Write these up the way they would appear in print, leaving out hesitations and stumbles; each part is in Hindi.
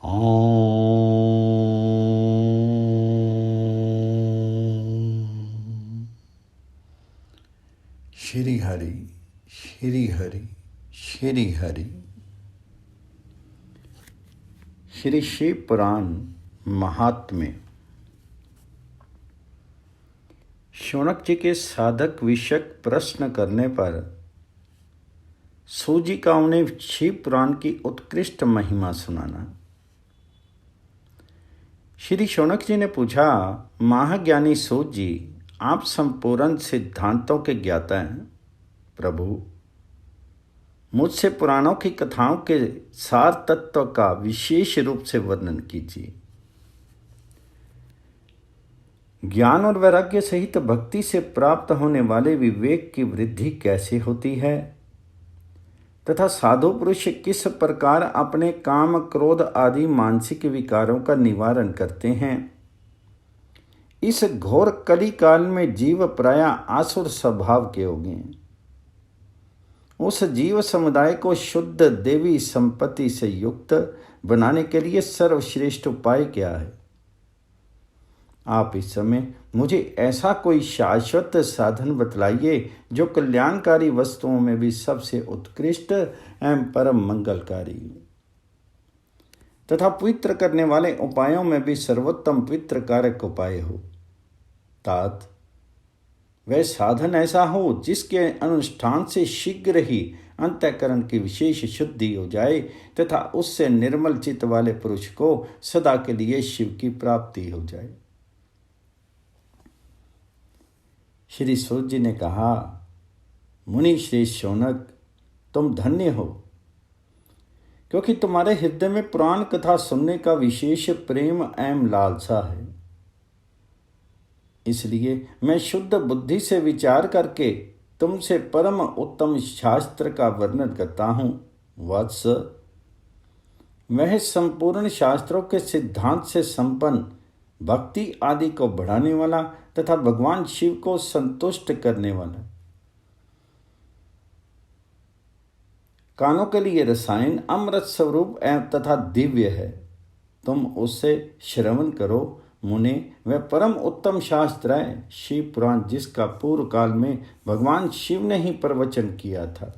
श्री हरि श्री हरि श्री हरि। श्री शिव पुराण महात्म्य। शौनक जी के साधक विषयक प्रश्न करने पर सूत जी का उन्हें शिव पुराण की उत्कृष्ट महिमा सुनाना। श्री शौनक जी ने पूछा, महाज्ञानी सूत जी, आप संपूर्ण सिद्धांतों के ज्ञाता हैं। प्रभु, मुझसे पुराणों की कथाओं के सार तत्व का विशेष रूप से वर्णन कीजिए। ज्ञान और वैराग्य सहित भक्ति से प्राप्त होने वाले विवेक की वृद्धि कैसे होती है तथा साधु पुरुष किस प्रकार अपने काम, क्रोध आदि मानसिक विकारों का निवारण करते हैं। इस घोर कली काल में जीव प्रायः आसुर स्वभाव के हो गए। उस जीव समुदाय को शुद्ध देवी संपत्ति से युक्त बनाने के लिए सर्वश्रेष्ठ उपाय क्या है? आप इस समय मुझे ऐसा कोई शाश्वत साधन बतलाइए जो कल्याणकारी वस्तुओं में भी सबसे उत्कृष्ट एवं परम मंगलकारी तथा पवित्र करने वाले उपायों में भी सर्वोत्तम पवित्र कारक उपाय हो। तात, वह साधन ऐसा हो जिसके अनुष्ठान से शीघ्र ही अंतःकरण की विशेष शुद्धि हो जाए तथा उससे निर्मल चित्त वाले पुरुष को सदा के लिए शिव की प्राप्ति हो जाए। श्री सूत जी ने कहा, मुनि श्रेष्ठ शौनक, तुम धन्य हो, क्योंकि तुम्हारे हृदय में पुराण कथा सुनने का विशेष प्रेम एवं लालसा है। इसलिए मैं शुद्ध बुद्धि से विचार करके तुमसे परम उत्तम शास्त्र का वर्णन करता हूँ। वत्स, वह संपूर्ण शास्त्रों के सिद्धांत से संपन्न, भक्ति आदि को बढ़ाने वाला तथा भगवान शिव को संतुष्ट करने वाला, कानों के लिए रसायन, अमृत स्वरूप एवं तथा दिव्य है। तुम उससे श्रवण करो। मुने, वह परम उत्तम शास्त्र है शिव पुराण, जिसका पूर्व काल में भगवान शिव ने ही प्रवचन किया था।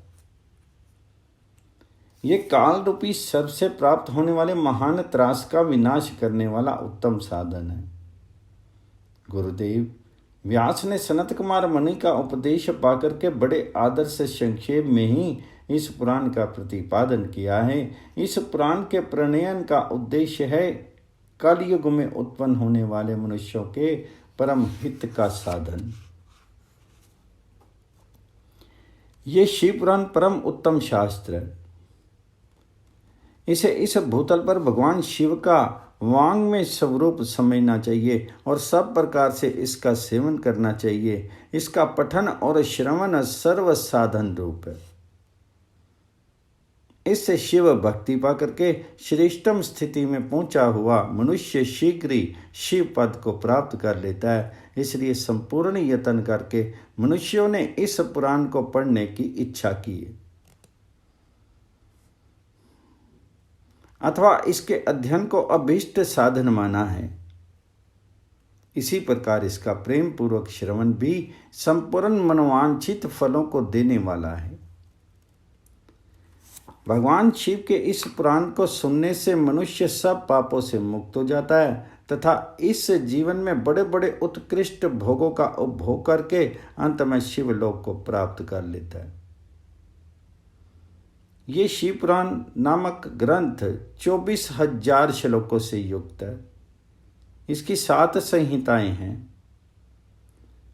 ये काल रूपी सर्प से प्राप्त होने वाले महान त्रास का विनाश करने वाला उत्तम साधन है। गुरुदेव व्यास ने सनत कुमार मुनि का उपदेश पाकर के बड़े आदर से संक्षेप में ही इस पुराण का प्रतिपादन किया है। इस पुराण के प्रणयन का उद्देश्य है कलयुग में उत्पन्न होने वाले मनुष्यों के परम हित का साधन। ये शिव पुराण परम उत्तम शास्त्र है। इसे इस भूतल पर भगवान शिव का वांग में स्वरूप समझना चाहिए और सब प्रकार से इसका सेवन करना चाहिए। इसका पठन और श्रवण सर्व साधन रूप है। इससे शिव भक्ति पा करके श्रेष्ठतम स्थिति में पहुंचा हुआ मनुष्य शीघ्र ही शिव पद को प्राप्त कर लेता है। इसलिए संपूर्ण यत्न करके मनुष्यों ने इस पुराण को पढ़ने की इच्छा की है अथवा इसके अध्ययन को अभीष्ट साधन माना है। इसी प्रकार इसका प्रेम पूर्वक श्रवण भी संपूर्ण मनोवांछित फलों को देने वाला है। भगवान शिव के इस पुराण को सुनने से मनुष्य सब पापों से मुक्त हो जाता है तथा इस जीवन में बड़े बड़े उत्कृष्ट भोगों का उपभोग करके अंत में शिवलोक को प्राप्त कर लेता है। ये शिव पुराण नामक ग्रंथ 24,000 श्लोकों से युक्त है। इसकी 7 संहिताएं हैं।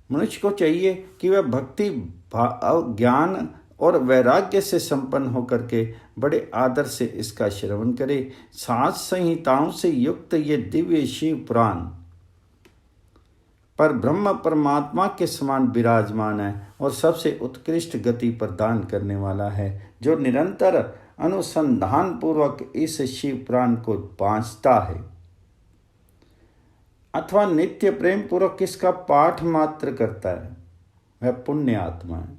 मनुष्य को चाहिए कि वह भक्ति, ज्ञान और वैराग्य से संपन्न होकर के बड़े आदर से इसका श्रवण करे। 7 संहिताओं से युक्त ये दिव्य शिव पुराण पर ब्रह्म परमात्मा के समान विराजमान है और सबसे उत्कृष्ट गति प्रदान करने वाला है। जो निरंतर अनुसंधान पूर्वक इस शिव पुराण को बाँचता है अथवा नित्य प्रेम पूर्वक इसका पाठ मात्र करता है, वह पुण्य आत्मा है।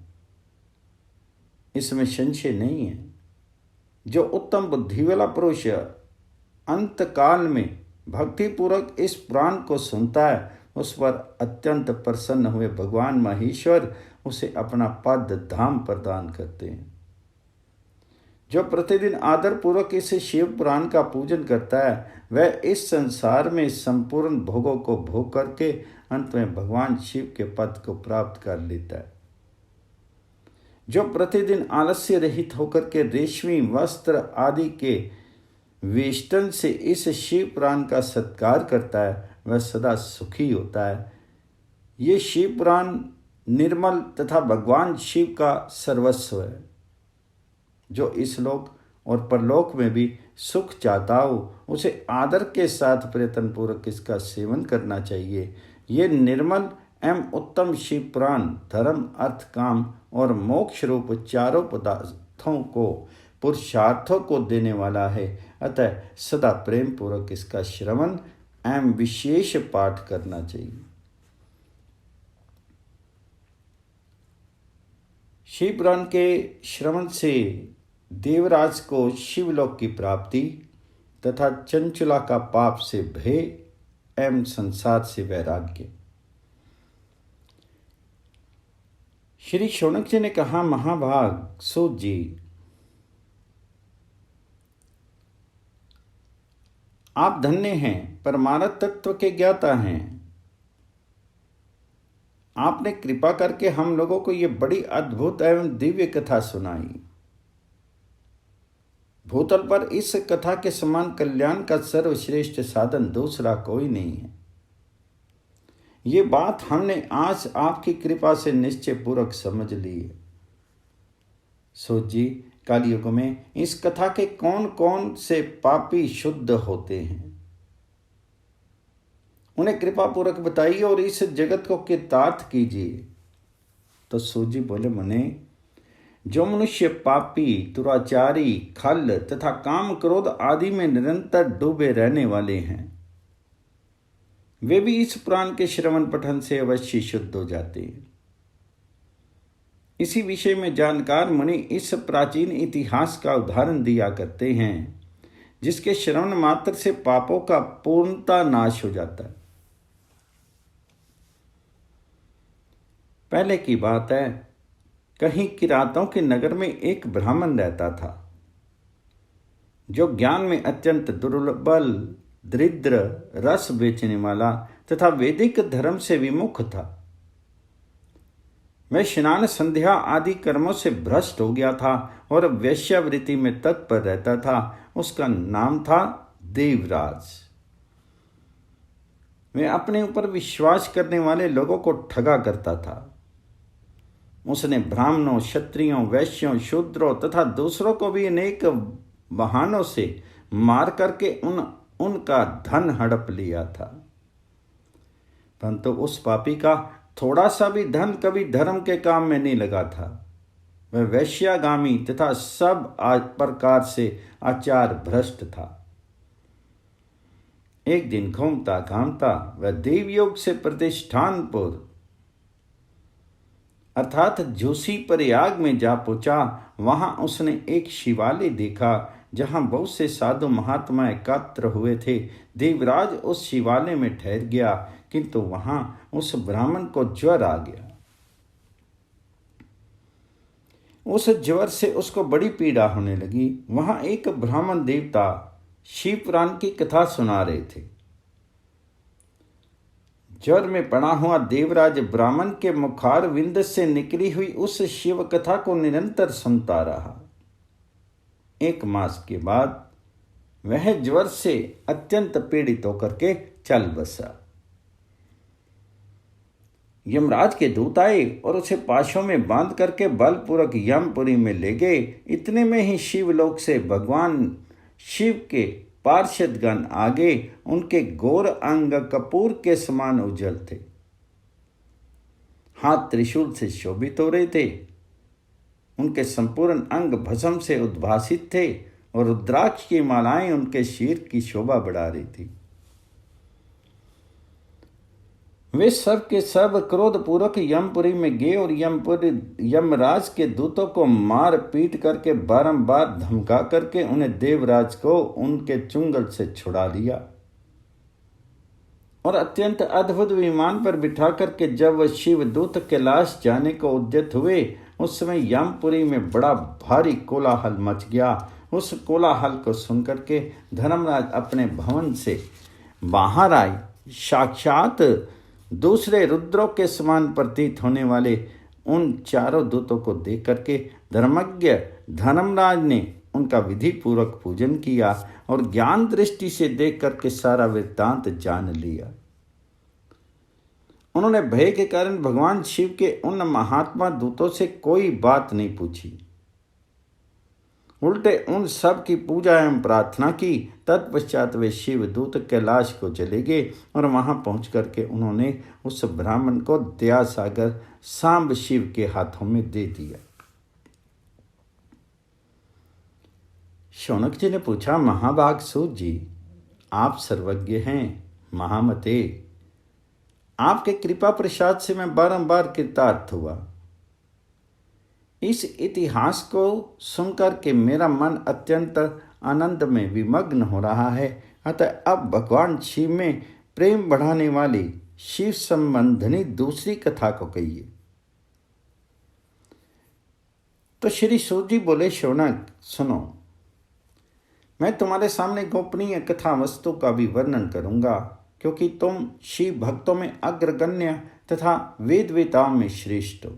इसमें संशय नहीं है। जो उत्तम बुद्धि वाला पुरुष अंत काल में भक्तिपूर्वक इस पुराण को सुनता है, उस पर अत्यंत प्रसन्न हुए भगवान महेश्वर उसे अपना पद धाम प्रदान करते हैं। जो प्रतिदिन आदर पूर्वक इस शिव पुराण का पूजन करता है वह इस संसार में संपूर्ण भोगों को भोग करके अंत में भगवान शिव के पद को प्राप्त कर लेता है। जो प्रतिदिन आलस्य रहित होकर के रेशमी वस्त्र आदि के वेष्टन से इस शिव पुराण का सत्कार करता है वह सदा सुखी होता है। ये शिव पुराण निर्मल तथा भगवान शिव का सर्वस्व है। जो इस लोक और परलोक में भी सुख चाहता हो उसे आदर के साथ प्रयत्नपूर्वक इसका सेवन करना चाहिए। ये निर्मल एवं उत्तम शिव पुराण धर्म अर्थ काम और मोक्ष रूप चारों पदार्थों को पुरुषार्थों को देने वाला है। अतः सदा प्रेम पूर्वक इसका श्रवण एवं विशेष पाठ करना चाहिए। शिव पुराण के श्रवण से देवराज को शिवलोक की प्राप्ति तथा चंचला का पाप से भय एवं संसार से वैराग्य। श्री शौनक जी ने कहा, महाभाग सूत जी, आप धन्य हैं, परमार्थ तत्व के ज्ञाता हैं। आपने कृपा करके हम लोगों को ये बड़ी अद्भुत एवं दिव्य कथा सुनाई। भूतल पर इस कथा के समान कल्याण का सर्वश्रेष्ठ साधन दूसरा कोई नहीं है। ये बात हमने आज आपकी कृपा से निश्चय पूर्वक समझ ली है। सूत जी, कलयुग में इस कथा के कौन कौन से पापी शुद्ध होते हैं उन्हें कृपा पूर्वक बताइए और इस जगत को कृतार्थ कीजिए। तो सूत जी बोले, मुने, जो मनुष्य पापी दुराचारी खल तथा काम क्रोध आदि में निरंतर डूबे रहने वाले हैं वे भी इस पुराण के श्रवण पठन से अवश्य शुद्ध हो जाते हैं। इसी विषय में जानकार मुनि इस प्राचीन इतिहास का उदाहरण दिया करते हैं जिसके श्रवण मात्र से पापों का पूर्णतः नाश हो जाता है। पहले की बात है, कहीं किरातों के नगर में एक ब्राह्मण रहता था जो ज्ञान में अत्यंत दुर्बल दरिद्र रस बेचने वाला तथा वैदिक धर्म से विमुख था। वह स्नान संध्या आदि कर्मों से भ्रष्ट हो गया था और वेश्यावृत्ति में तत्पर रहता था। उसका नाम था देवराज। वह अपने ऊपर विश्वास करने वाले लोगों को ठगा करता था। उसने ब्राह्मणों, क्षत्रियों, वैश्यों, शूद्रों तथा दूसरों को भी अनेक बहानों से मार करके उनका धन हड़प लिया था। परंतु उस पापी का थोड़ा सा भी धन कभी धर्म के काम में नहीं लगा था। वह वैश्यागामी तथा सब प्रकार से आचार भ्रष्ट था। एक दिन घूमता घामता वह देवयोग से प्रतिष्ठानपुर अर्थात झूसी प्रयाग में जा पहुंचा। वहां उसने एक शिवालय देखा जहां बहुत से साधु महात्मा एकत्र हुए थे। देवराज उस शिवालय में ठहर गया, किंतु वहां उस ब्राह्मण को ज्वर आ गया। उस ज्वर से उसको बड़ी पीड़ा होने लगी। वहां एक ब्राह्मण देवता शिव पुराण की कथा सुना रहे थे। ज्वर में पड़ा हुआ देवराज ब्राह्मण के मुखार विंद से निकली हुई उस शिव कथा को निरंतर सुनता रहा। एक मास के बाद वह ज्वर से अत्यंत पीड़ित होकर के चल बसा। यमराज के दूत आए और उसे पाशों में बांध करके बलपूर्वक यमपुरी में ले गए। इतने में ही शिवलोक से भगवान शिव के पार्षदगण आगे। उनके गोर अंग कपूर के समान उज्जवल थे, हाथ त्रिशूल से शोभित हो रहे थे। उनके संपूर्ण अंग भस्म से उद्भासित थे और रुद्राक्ष की मालाएं उनके शीर की शोभा बढ़ा रही थी। वे सब के सब क्रोधपूर्वक यमपुरी में गए और यमराज के दूतों को मार पीट करके बारंबार धमका करके उन्हें देवराज को उनके चुंगल से छुड़ा लिया। और अत्यंत अद्भुत विमान पर बिठा करके जब वह शिवदूत कैलाश जाने को उद्यत हुए, उस समय यमपुरी में बड़ा भारी कोलाहल मच गया। उस कोलाहल को सुनकर के धर्मराज अपने भवन से बाहर आए। साक्षात दूसरे रुद्रों के समान प्रतीत होने वाले उन चारों दूतों को देख करके धर्मज्ञ धर्मराज ने उनका विधि पूर्वक पूजन किया और ज्ञान दृष्टि से देख करके सारा वृत्तांत जान लिया। उन्होंने भय के कारण भगवान शिव के उन महात्मा दूतों से कोई बात नहीं पूछी, उल्टे उन सब की पूजा एवं प्रार्थना की। तत्पश्चात वे शिवदूत कैलाश को चले गए और वहां पहुंच करके उन्होंने उस ब्राह्मण को दया सागर सांब शिव के हाथों में दे दिया। शौनक जी ने पूछा, महाभाग सूत जी, आप सर्वज्ञ हैं, महामते, आपके कृपा प्रसाद से मैं बारंबार कृतार्थ हुआ। इस इतिहास को सुनकर के मेरा मन अत्यंत आनंद में विमग्न हो रहा है। अतः अब भगवान शिव में प्रेम बढ़ाने वाली शिव संबंधनी दूसरी कथा को कहिए। तो श्री सूत जी बोले, शौनक सुनो, मैं तुम्हारे सामने गोपनीय कथा वस्तु का भी वर्णन करूंगा, क्योंकि तुम शिव भक्तों में अग्रगण्य तथा वेदवेताओं में श्रेष्ठ हो।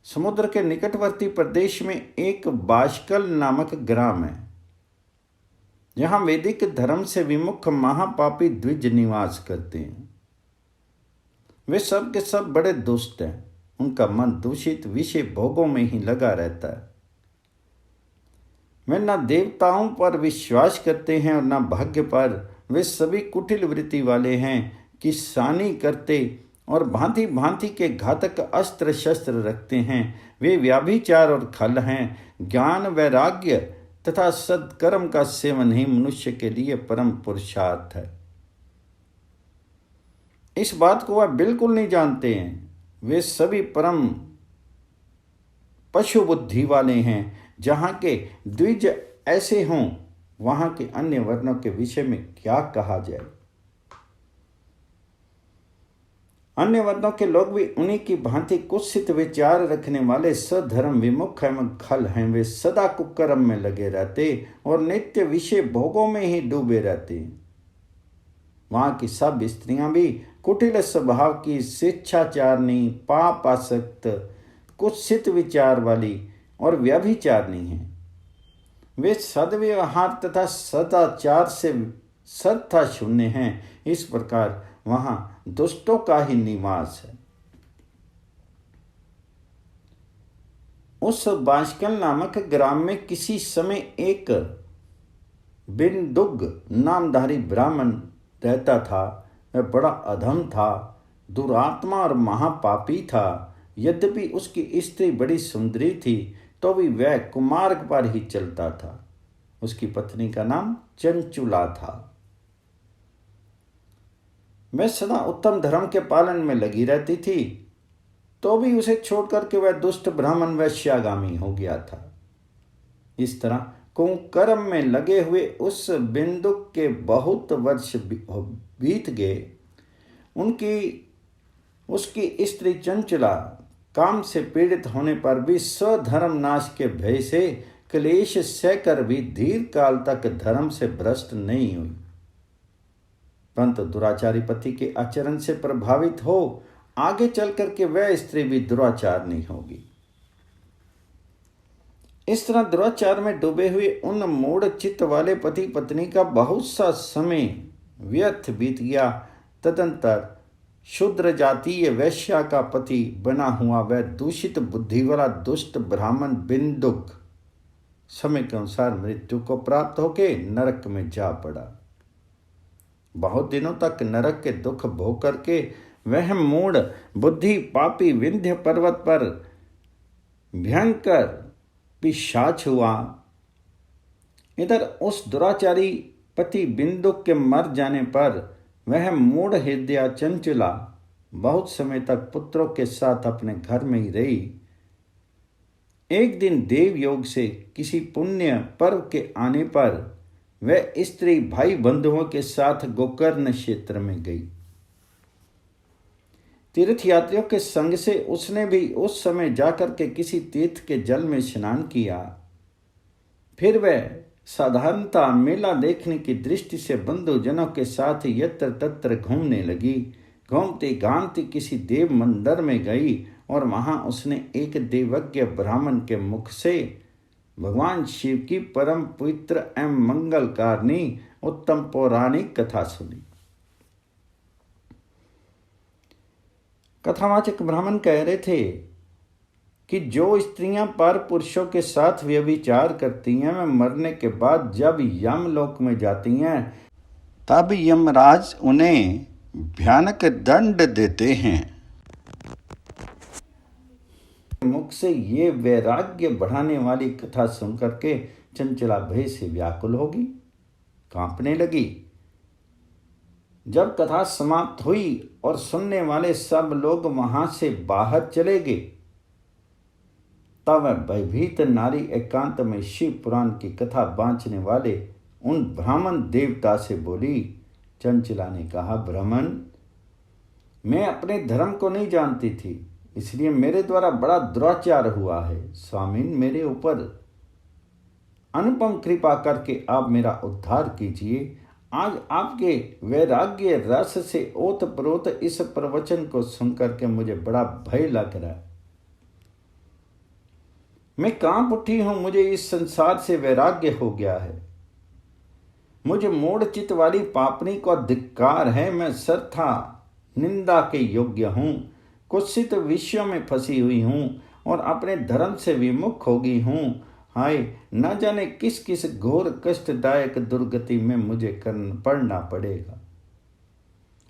समुद्र के निकटवर्ती प्रदेश में एक बाष्कल नामक ग्राम है, जहां वैदिक धर्म से विमुख महापापी द्विज निवास करते हैं। वे सब के सब बड़े दुष्ट हैं। उनका मन दूषित विषय भोगों में ही लगा रहता है। वे न देवताओं पर विश्वास करते हैं और न भाग्य पर। वे सभी कुटिल वृत्ति वाले हैं, किसानी करते और भांति भांति के घातक अस्त्र शस्त्र रखते हैं। वे व्याभिचार और खल हैं। ज्ञान वैराग्य तथा सत्कर्म का सेवन ही मनुष्य के लिए परम पुरुषार्थ है। इस बात को वह बिल्कुल नहीं जानते हैं। वे सभी परम पशु बुद्धि वाले हैं। जहाँ के द्विज ऐसे हों, वहाँ के अन्य वर्णों के विषय में क्या कहा जाए। अन्य वर्णों के लोग भी उन्हीं की भांति कुत्सित विचार रखने वाले सधर्म विमुख एवं खल हैं। वे सदा कुकर्म में लगे रहते और नित्य विषय भोगों में ही डूबे रहते। वहाँ की सब स्त्रियां भी कुटिल स्वभाव की, स्वेच्छाचारणी, पाप आसक्त, कुत्सित विचार वाली और व्यभिचारणी हैं। वे सद्व्यवहार तथा सदाचार से श्रद्धा शून्य हैं। इस प्रकार वहां दुष्टों का ही निवास है। उस बाष्कल नामक ग्राम में किसी समय एक बिंदुग नामधारी ब्राह्मण रहता था। वह बड़ा अधम था, दुरात्मा और महापापी था। यद्यपि उसकी स्त्री बड़ी सुंदरी थी, तो भी वह कुमार्ग पर ही चलता था। उसकी पत्नी का नाम चंचुला था। वह सदा उत्तम धर्म के पालन में लगी रहती थी, तो भी उसे छोड़ करके वह दुष्ट ब्राह्मण वैश्यागामी हो गया था। इस तरह कुकर्म में लगे हुए उस बिंदुक के बहुत वर्ष बीत गए। उसकी स्त्री चंचला काम से पीड़ित होने पर भी स्वधर्म नाश के भय से क्लेश सहकर भी दीर्घ काल तक धर्म से भ्रष्ट नहीं हुई, परंतु दुराचारी पति के आचरण से प्रभावित हो आगे चल करके वह स्त्री भी दुराचार नहीं होगी। इस तरह दुराचार में डूबे हुए उन मूढ़ चित्त वाले पति पत्नी का बहुत सा समय व्यर्थ बीत गया। तदंतर शूद्र जातीय वैश्या का पति बना हुआ वह दूषित बुद्धि वाला दुष्ट ब्राह्मण बिंदुक समय के अनुसार मृत्यु को प्राप्त होके नरक में जा पड़ा। बहुत दिनों तक नरक के दुख भोग करके वह मूढ़ बुद्धि पापी विंध्य पर्वत पर भयंकर पिशाच हुआ। इधर उस दुराचारी पति बिंदुक के मर जाने पर वह मूढ़ हृदया चंचला बहुत समय तक पुत्रों के साथ अपने घर में ही रही। एक दिन देव योग से किसी पुण्य पर्व के आने पर वह स्त्री भाई बंधुओं के साथ गोकर्ण क्षेत्र में गई। तीर्थयात्रियों के संग से उसने भी उस समय जाकर के किसी तीर्थ के जल में स्नान किया। फिर वह साधारणतः मेला देखने की दृष्टि से बंधुजनों के साथ यत्र तत्र घूमने लगी। घूमती घामती किसी देव मंदिर में गई और वहां उसने एक देवज्ञ ब्राह्मण के मुख से भगवान शिव की परम पवित्र एवं मंगलकारिणी उत्तम पौराणिक कथा सुनी। कथावाचक ब्राह्मण कह रहे थे कि जो स्त्रियां पर पुरुषों के साथ व्यभिचार करती हैं, वे मरने के बाद जब यमलोक में जाती हैं तब यमराज उन्हें भयानक दंड देते हैं। मुख से ये वैराग्य बढ़ाने वाली कथा सुनकर के चंचला भय से व्याकुल होगी, कांपने लगी। जब कथा समाप्त हुई और सुनने वाले सब लोग वहां से बाहर चले गए, तब वह भयभीत नारी एकांत में शिव पुराण की कथा बांचने वाले उन ब्राह्मण देवता से बोली। चंचला ने कहा, ब्राह्मण, मैं अपने धर्म को नहीं जानती थी, इसलिए मेरे द्वारा बड़ा दुराचार हुआ है। स्वामीन, मेरे ऊपर अनुपम कृपा करके आप मेरा उद्धार कीजिए। आज आपके वैराग्य रस से ओतप्रोत इस प्रवचन को सुनकर के मुझे बड़ा भय लग रहा है। मैं कांप उठी हूं, मुझे इस संसार से वैराग्य हो गया है। मुझे मूढ़ चित्त वाली पापनी को धिक्कार है। मैं सर्वथा निंदा के योग्य हूं, कुत्सित विषयों में फंसी हुई हूं और अपने धर्म से विमुख हो गई हूं। हाय, न जाने किस किस घोर कष्टदायक दुर्गति में मुझे पड़ना पड़ेगा।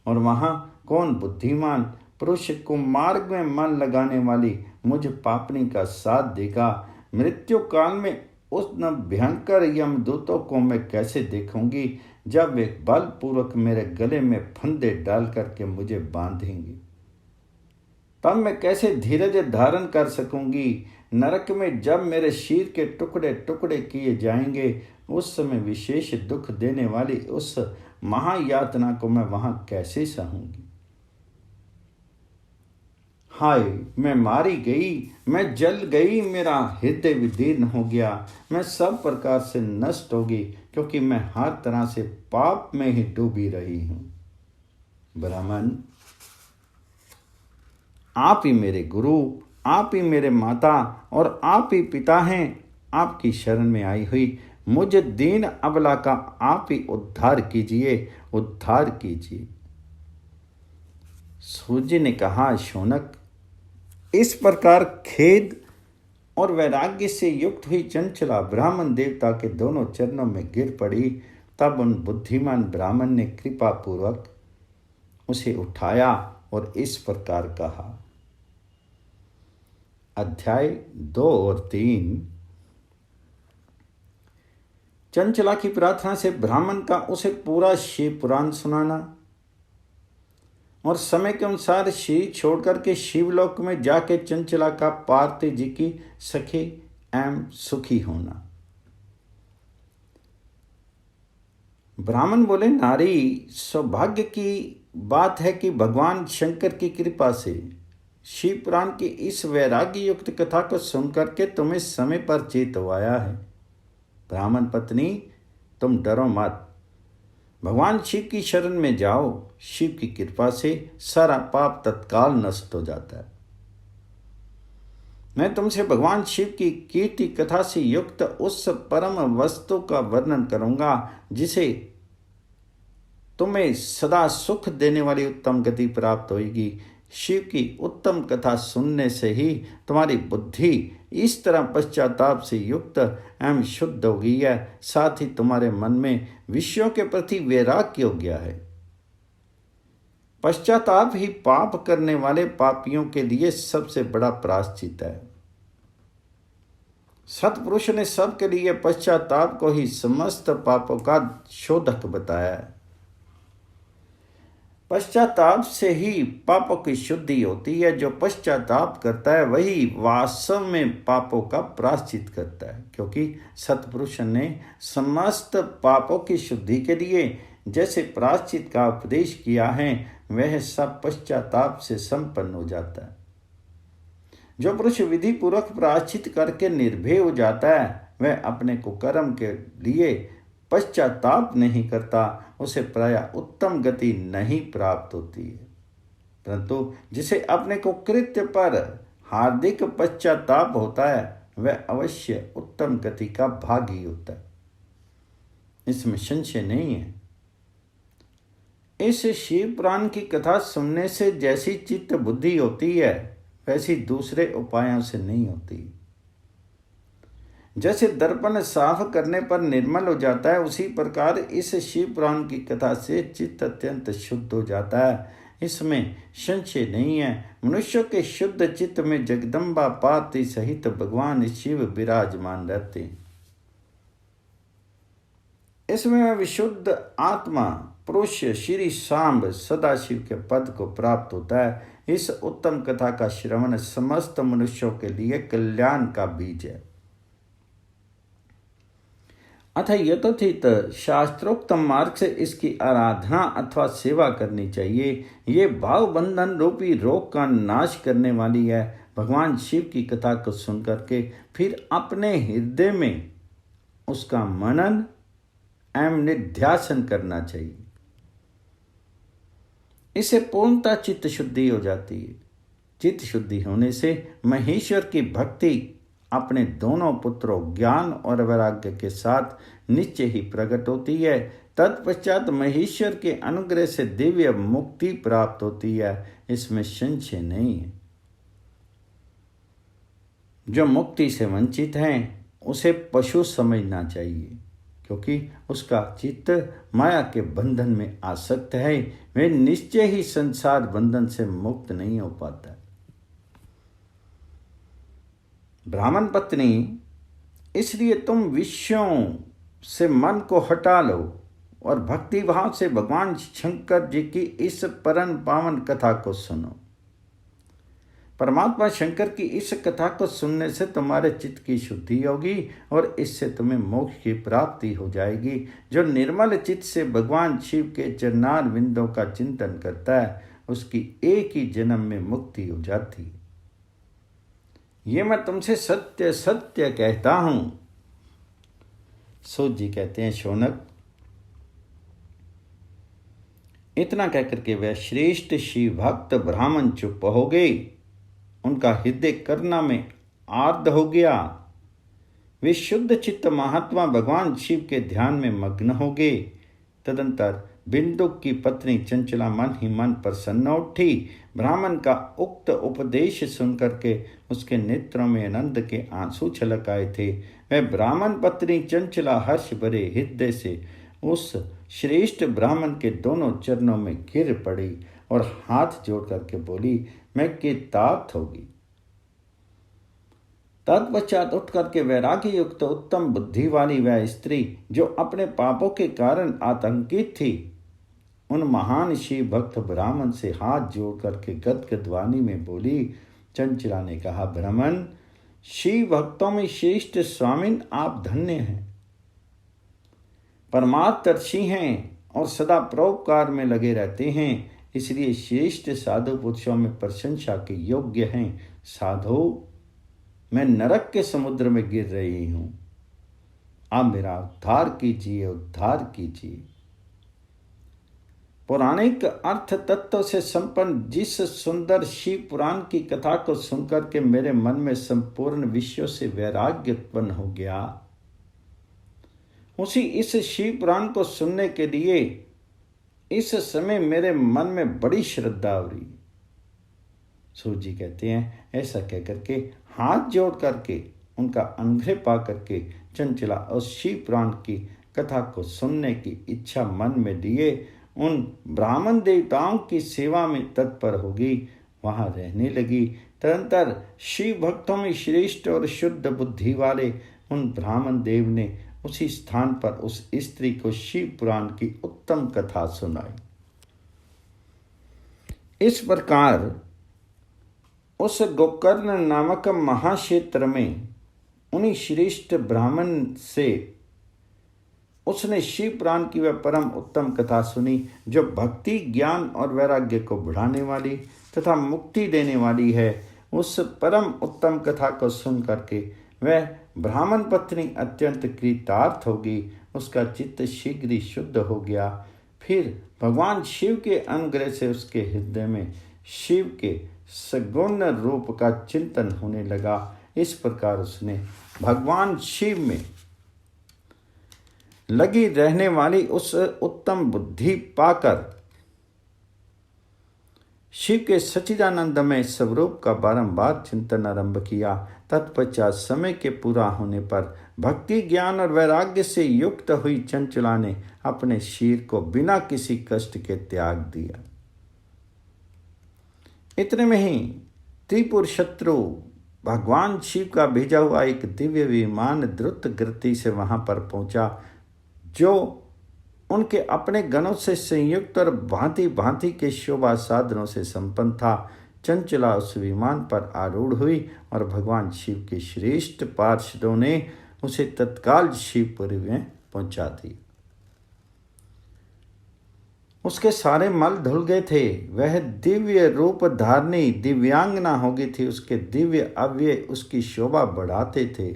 और वहां कौन बुद्धिमान पुरुष को मार्ग में मन लगाने वाली मुझ पापनी का साथ देगा। मृत्यु काल में उस न भयंकर यमदूतों को मैं कैसे देखूंगी जब वे बलपूर्वक मेरे गले में फंदे डाल करके मुझे बांधेंगे। तब मैं कैसे धीरज धारण कर सकूंगी। नरक में जब मेरे शरीर के टुकड़े टुकड़े किए जाएंगे, उस समय विशेष दुख देने वाली उस महायातना को मैं वहां कैसे सहूंगी। हाय, मैं मारी गई, मैं जल गई, मेरा हृदय विदीर्ण हो गया, मैं सब प्रकार से नष्ट होगी, क्योंकि मैं हर तरह से पाप में ही डूबी रही हूं। ब्राह्मण, आप ही मेरे गुरु, आप ही मेरे माता और आप ही पिता हैं। आपकी शरण में आई हुई मुझ दीन अबला का आप ही उद्धार कीजिए, उद्धार कीजिए। सूर्य ने कहा, शौनक, इस प्रकार खेद और वैराग्य से युक्त हुई चंचला ब्राह्मण देवता के दोनों चरणों में गिर पड़ी। तब उन बुद्धिमान ब्राह्मण ने कृपा पूर्वक उसे उठाया और इस प्रकार कहा। अध्याय 2 और 3। चंचला की प्रार्थना से ब्राह्मण का उसे पूरा शिव पुराण सुनाना और समय के अनुसार शरीर छोड़कर के शिवलोक में जाके चंचला का पार्थिव जी की सखी एवं सुखी होना। ब्राह्मण बोले, नारी, सौभाग्य की बात है कि भगवान शंकर की कृपा से शिव पुराण की इस वैराग्य युक्त कथा को सुनकर के तुम्हें समय पर चेतवाया है। ब्राह्मण पत्नी, तुम डरो मत, भगवान शिव की शरण में जाओ। शिव की कृपा से सारा पाप तत्काल नष्ट हो जाता है। मैं तुमसे भगवान शिव की कीर्ति कथा से युक्त उस परम वस्तु का वर्णन करूंगा जिसे तुम्हें सदा सुख देने वाली उत्तम गति प्राप्त होगी। शिव की उत्तम कथा सुनने से ही तुम्हारी बुद्धि इस तरह पश्चाताप से युक्त एवं शुद्ध हो गई है, साथ ही तुम्हारे मन में विषयों के प्रति वैराग्य हो गया है। पश्चाताप ही पाप करने वाले पापियों के लिए सबसे बड़ा प्रायश्चित है। सतपुरुष ने सबके लिए पश्चाताप को ही समस्त पापों का शोधक बताया है। पश्चाताप से ही पापों की शुद्धि होती है। जो पश्चाताप करता है वही वास्तव में पापों का प्रायश्चित करता है, क्योंकि सतपुरुष ने समस्त पापों की शुद्धि के लिए जैसे प्रायश्चित का उपदेश किया है, वह सब पश्चाताप से संपन्न हो जाता है। जो पुरुष विधि पूर्वक प्रायश्चित करके निर्भय हो जाता है, वह अपने कुकर्म के लिए पश्चाताप नहीं करता, उसे प्रायः उत्तम गति नहीं प्राप्त होती है। परंतु जिसे अपने कुकृत्य पर हार्दिक पश्चाताप होता है, वह अवश्य उत्तम गति का भागी होता है, इसमें संशय नहीं है। इस शिव पुराण की कथा सुनने से जैसी चित्त बुद्धि होती है, वैसी दूसरे उपायों से नहीं होती। जैसे दर्पण साफ करने पर निर्मल हो जाता है, उसी प्रकार इस शिव पुराण की कथा से चित्त अत्यंत शुद्ध हो जाता है, इसमें संशय नहीं है। मनुष्यों के शुद्ध चित्त में जगदम्बा पार्वती सहित भगवान शिव विराजमान रहते हैं। इसमें विशुद्ध आत्मा पुरुष श्री सांब सदाशिव के पद को प्राप्त होता है। इस उत्तम कथा का श्रवण समस्त मनुष्यों के लिए कल्याण का बीज है। अतः यथोचित शास्त्रोक्त मार्ग से इसकी आराधना अथवा सेवा करनी चाहिए। ये भाव बंधन रूपी रोग का नाश करने वाली है। भगवान शिव की कथा को सुनकर के फिर अपने हृदय में उसका मनन एवं निध्यासन करना चाहिए। इससे पूर्णतः चित्त शुद्धि हो जाती है। चित्त शुद्धि होने से महेश्वर की भक्ति अपने दोनों पुत्रों ज्ञान और वैराग्य के साथ निश्चय ही प्रकट होती है। तत्पश्चात महेश्वर के अनुग्रह से दिव्य मुक्ति प्राप्त होती है, इसमें संशय नहीं है। जो मुक्ति से वंचित हैं, उसे पशु समझना चाहिए, क्योंकि उसका चित्त माया के बंधन में आसक्त है। वह निश्चय ही संसार बंधन से मुक्त नहीं हो पाता। ब्राह्मण पत्नी, इसलिए तुम विषयों से मन को हटा लो और भक्ति भाव से भगवान शंकर जी की इस परम पावन कथा को सुनो। परमात्मा शंकर की इस कथा को सुनने से तुम्हारे चित्त की शुद्धि होगी और इससे तुम्हें मोक्ष की प्राप्ति हो जाएगी। जो निर्मल चित्त से भगवान शिव के चरणार विंदों का चिंतन करता है, उसकी एक ही जन्म में मुक्ति हो जाती है। ये मैं तुमसे सत्य सत्य कहता हूं। सूत जी कहते हैं, शौनक, इतना कहकर के वह श्रेष्ठ शिव भक्त ब्राह्मण चुप हो गए। उनका हृदय करुणा में आर्द्र हो गया। वे शुद्ध चित्त महात्मा भगवान शिव के ध्यान में मग्न हो गए। तदंतर बिंदुक की पत्नी चंचला मन ही मन प्रसन्न उठी। ब्राह्मण का उक्त उपदेश सुनकर के उसके नेत्रों में आनंद के आंसू छलक आए थे। वह ब्राह्मण पत्नी चंचला हर्ष भरे हृदय से उस श्रेष्ठ ब्राह्मण के दोनों चरणों में गिर पड़ी और हाथ जोड़ करके बोली, मैं कृतार्थ होगी। तत्पश्चात उठ करके वैराग्य युक्त उत्तम बुद्धि वाली वह स्त्री, जो अपने पापों के कारण आतंकित थी, उन महान शिव भक्त ब्राह्मण से हाथ जोड़ करके गदगद वाणी में बोली। चंचला ने कहा, ब्राह्मण, शिव भक्तों में श्रेष्ठ स्वामिन, आप धन्य हैं, परमार्थदर्शी हैं और सदा परोपकार में लगे रहते हैं, इसलिए श्रेष्ठ साधु पुरुषों में प्रशंसा के योग्य हैं। साधु, मैं नरक के समुद्र में गिर रही हूं, आप मेरा उद्धार कीजिए, उद्धार कीजिए। पौराणिक अर्थ तत्व से संपन्न जिस सुंदर शिव पुराण की कथा को सुनकर के मेरे मन में संपूर्ण विषयों से वैराग्य उत्पन्न हो गया, उसी इस शिव पुराण को सुनने के लिए इस समय मेरे मन में बड़ी श्रद्धा हो रही। सूत जी कहते हैं, ऐसा कहकर के हाथ जोड़ करके उनका अनुग्रह पा करके चंचला उस शिव पुराण की कथा को सुनने की इच्छा मन में लिए उन ब्राह्मण देवताओं की सेवा में तत्पर होगी, वहां रहने लगी। तदंतर शिव भक्तों में श्रेष्ठ और शुद्ध बुद्धि वाले उन ब्राह्मण देव ने उसी स्थान पर उस स्त्री को शिव पुराण की उत्तम कथा सुनाई। इस प्रकार उस गोकर्ण नामक महाक्षेत्र में उन्हीं श्रेष्ठ ब्राह्मण से उसने शिव पुराण की वह परम उत्तम कथा सुनी, जो भक्ति, ज्ञान और वैराग्य को बढ़ाने वाली तथा मुक्ति देने वाली है। उस परम उत्तम कथा को सुन करके वह ब्राह्मण पत्नी अत्यंत कृतार्थ होगी, उसका चित्त शीघ्र ही शुद्ध हो गया। फिर भगवान शिव के अनुग्रह से उसके हृदय में शिव के सगुण रूप का चिंतन होने लगा। इस प्रकार उसने भगवान शिव में लगी रहने वाली उस उत्तम बुद्धि पाकर शिव के सच्चिदानंदमय स्वरूप का बारंबार चिंतन आरंभ किया। तत्पश्चात समय के पूरा होने पर भक्ति, ज्ञान और वैराग्य से युक्त हुई चंचला ने अपने शरीर को बिना किसी कष्ट के त्याग दिया। इतने में ही त्रिपुर शत्रु भगवान शिव का भेजा हुआ एक दिव्य विमान द्रुत गति से वहां पर पहुंचा, जो उनके अपने गणों से संयुक्त और भांति भांति के शोभा साधनों से संपन्न था। चंचला उस विमान पर आरूढ़ हुई और भगवान शिव के श्रेष्ठ पार्षदों ने उसे तत्काल शिवपुरी में पहुंचा दी। उसके सारे मल धुल गए थे। वह दिव्य रूप धारणी दिव्यांगना हो गई थी। उसके दिव्य अव्यय उसकी शोभा बढ़ाते थे।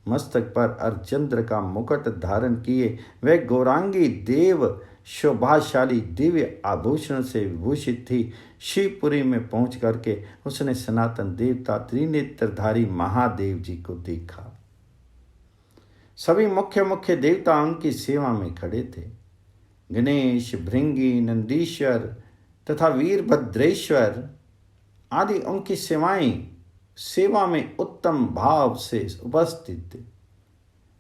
मस्तक पर अर्धचंद्र का मुकुट धारण किए वह गौरांगी देव शोभाशाली दिव्य आभूषण से विभूषित थी। शिवपुरी में पहुंच करके उसने सनातन देवता त्रिनेत्रधारी महादेव जी को देखा। सभी मुख्य मुख्य देवता उनकी सेवा में खड़े थे। गणेश, भृंगी, नंदीश्वर तथा वीरभद्रेश्वर आदि उनकी सेवा में उत्तम भाव से उपस्थित थे।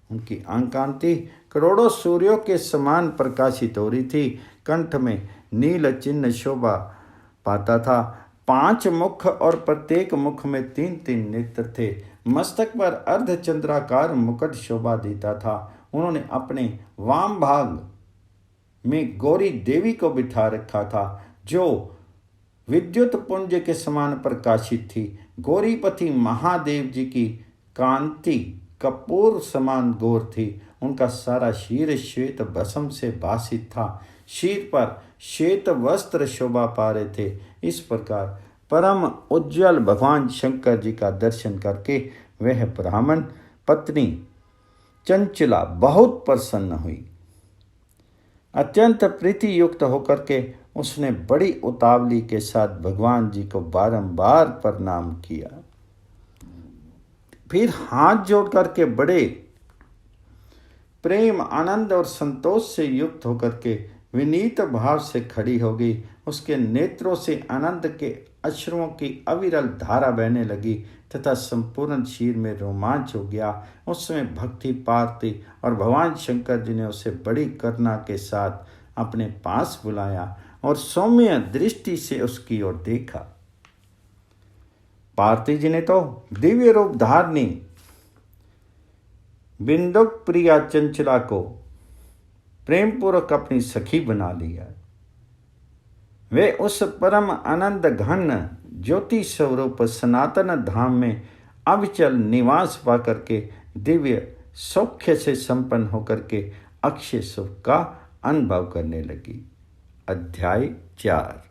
उनकी अंकांति करोड़ों सूर्यों के समान प्रकाशित हो रही थी। कंठ में नील चिन्ह शोभा पाता था। 5 मुख और प्रत्येक मुख में 3-3 नेत्र थे। मस्तक पर अर्धचंद्राकार मुकुट शोभा देता था। उन्होंने अपने वाम भाग में गौरी देवी को बिठा रखा था, जो विद्युत पुंज के समान प्रकाशित थी। गौरीपति महादेव जी की कांति कपूर समान गौर थी। उनका सारा शीर श्वेत भस्म से भासित था। शीर पर श्वेत वस्त्र शोभा पा रहे थे। इस प्रकार परम उज्जवल भगवान शंकर जी का दर्शन करके वह ब्राह्मण पत्नी चंचला बहुत प्रसन्न हुई। अत्यंत प्रीति युक्त होकर के उसने बड़ी उतावली के साथ भगवान जी को बारंबार प्रणाम किया। फिर हाथ जोड़ करके बड़े प्रेम, आनंद और संतोष से युक्त होकर के विनीत भाव से खड़ी हो गई। उसके नेत्रों से आनंद के अश्रुओं की अविरल धारा बहने लगी तथा संपूर्ण शरीर में रोमांच हो गया। उसमें भक्ति पारती और भगवान शंकर जी ने उसे बड़ी करुणा के साथ अपने पास बुलाया और सौम्य दृष्टि से उसकी ओर देखा। पार्वती जी ने तो दिव्य रूप धारणी बिंदुक प्रिया चंचला को प्रेम पूर्वक अपनी सखी बना लिया। वे उस परम आनंद घन ज्योति स्वरूप सनातन धाम में अविचल निवास पा करके दिव्य सौख्य से संपन्न होकर के अक्षय सुख का अनुभव करने लगी। अध्याय 4।